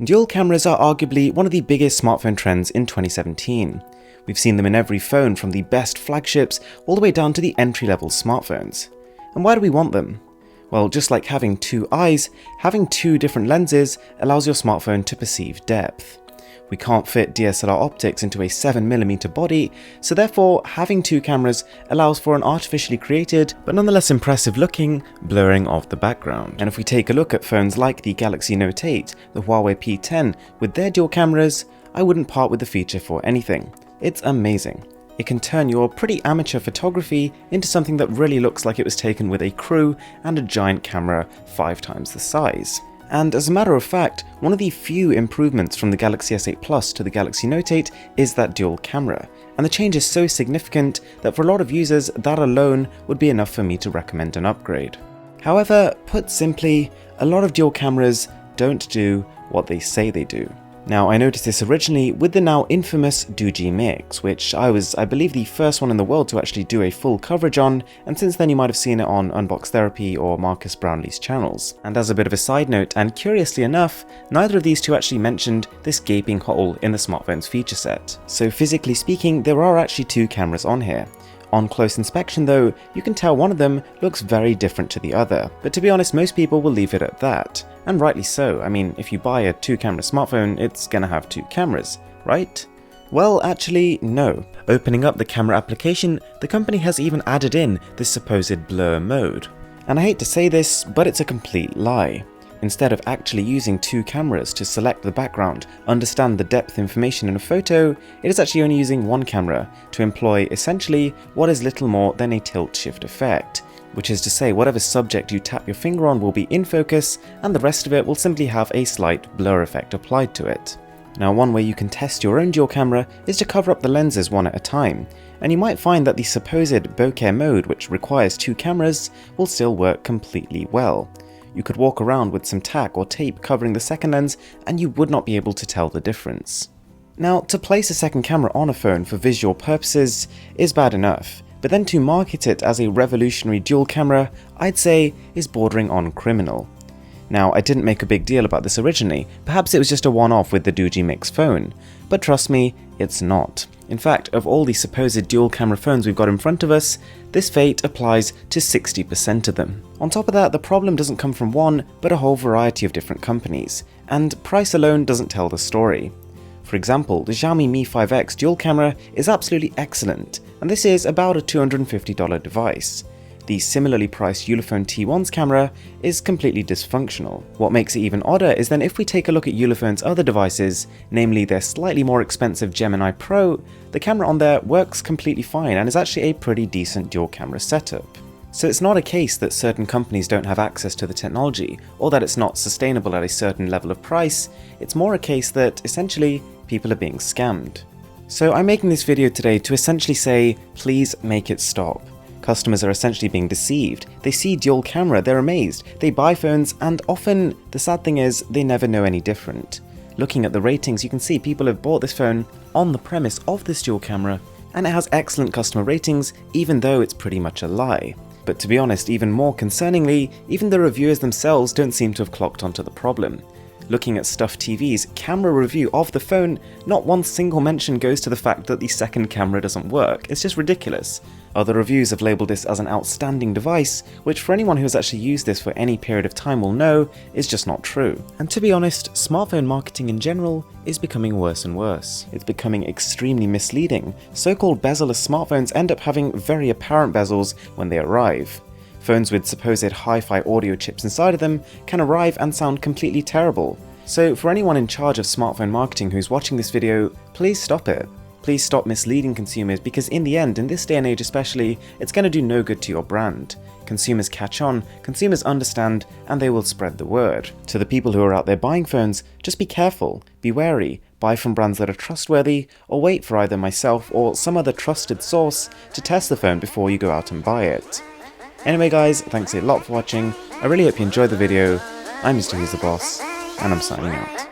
Dual cameras are arguably one of the biggest smartphone trends in 2017. We've seen them in every phone, from the best flagships all the way down to the entry-level smartphones. And why do we want them? Well, just like having two eyes, having two different lenses allows your smartphone to perceive depth. We can't fit DSLR optics into a 7mm body, so therefore having two cameras allows for an artificially created, but nonetheless impressive looking, blurring of the background. And if we take a look at phones like the Galaxy Note 8, the Huawei P10, with their dual cameras, I wouldn't part with the feature for anything. It's amazing. It can turn your pretty amateur photography into something that really looks like it was taken with a crew and a giant camera 5 times the size. And as a matter of fact, one of the few improvements from the Galaxy S8 Plus to the Galaxy Note 8 is that dual camera, and the change is so significant that for a lot of users, that alone would be enough for me to recommend an upgrade. However, put simply, a lot of dual cameras don't do what they say they do. Now, I noticed this originally with the now infamous Doogee Mix, which I was, I believe, the first one in the world to actually do a full coverage on, and since then you might have seen it on Unbox Therapy or Marcus Brownlee's channels. And as a bit of a side note, and curiously enough, neither of these two actually mentioned this gaping hole in the smartphone's feature set. So physically speaking, there are actually two cameras on here. On close inspection though, you can tell one of them looks very different to the other, but to be honest, most people will leave it at that. And rightly so. I mean, if you buy a 2-camera smartphone, it's gonna have 2 cameras, right? Well, actually, no. Opening up the camera application, the company has even added in this supposed blur mode. And I hate to say this, but it's a complete lie. Instead of actually using 2 cameras to select the background, understand the depth information in a photo, it is actually only using 1 camera to employ essentially what is little more than a tilt-shift effect, which is to say whatever subject you tap your finger on will be in focus and the rest of it will simply have a slight blur effect applied to it. Now, one way you can test your own dual camera is to cover up the lenses one at a time, and you might find that the supposed bokeh mode, which requires 2 cameras, will still work completely well. You could walk around with some tack or tape covering the second lens and you would not be able to tell the difference. Now, to place a second camera on a phone for visual purposes is bad enough, but then to market it as a revolutionary dual camera, I'd say, is bordering on criminal. Now, I didn't make a big deal about this originally, perhaps it was just a one-off with the Doogee Mix phone, but trust me, it's not. In fact, of all the supposed dual camera phones we've got in front of us, this fate applies to 60% of them. On top of that, the problem doesn't come from one, but a whole variety of different companies, and price alone doesn't tell the story. For example, the Xiaomi Mi 5X dual camera is absolutely excellent, and this is about a $250 device. The similarly priced Ulefone T1's camera is completely dysfunctional. What makes it even odder is then if we take a look at Ulefone's other devices, namely their slightly more expensive Gemini Pro, the camera on there works completely fine and is actually a pretty decent dual camera setup. So it's not a case that certain companies don't have access to the technology, or that it's not sustainable at a certain level of price, it's more a case that, essentially, people are being scammed. So I'm making this video today to essentially say, please make it stop. Customers are essentially being deceived. They see dual camera, they're amazed, they buy phones, and often, the sad thing is, they never know any different. Looking at the ratings, you can see people have bought this phone on the premise of this dual camera, and it has excellent customer ratings, even though it's pretty much a lie. But to be honest, even more concerningly, even the reviewers themselves don't seem to have clocked onto the problem. Looking at Stuff TV's camera review of the phone, not one single mention goes to the fact that the second camera doesn't work. It's just ridiculous. Other reviews have labelled this as an outstanding device, which for anyone who has actually used this for any period of time will know is just not true. And to be honest, smartphone marketing in general is becoming worse and worse. It's becoming extremely misleading. So-called bezel-less smartphones end up having very apparent bezels when they arrive. Phones with supposed hi-fi audio chips inside of them can arrive and sound completely terrible. So for anyone in charge of smartphone marketing who's watching this video, please stop it. Please stop misleading consumers, because in the end, in this day and age especially, it's going to do no good to your brand. Consumers catch on, consumers understand, and they will spread the word. To the people who are out there buying phones, just be careful, be wary, buy from brands that are trustworthy, or wait for either myself or some other trusted source to test the phone before you go out and buy it. Anyway guys, thanks a lot for watching, I really hope you enjoyed the video. I'm Mr. Who's the Boss, and I'm signing out.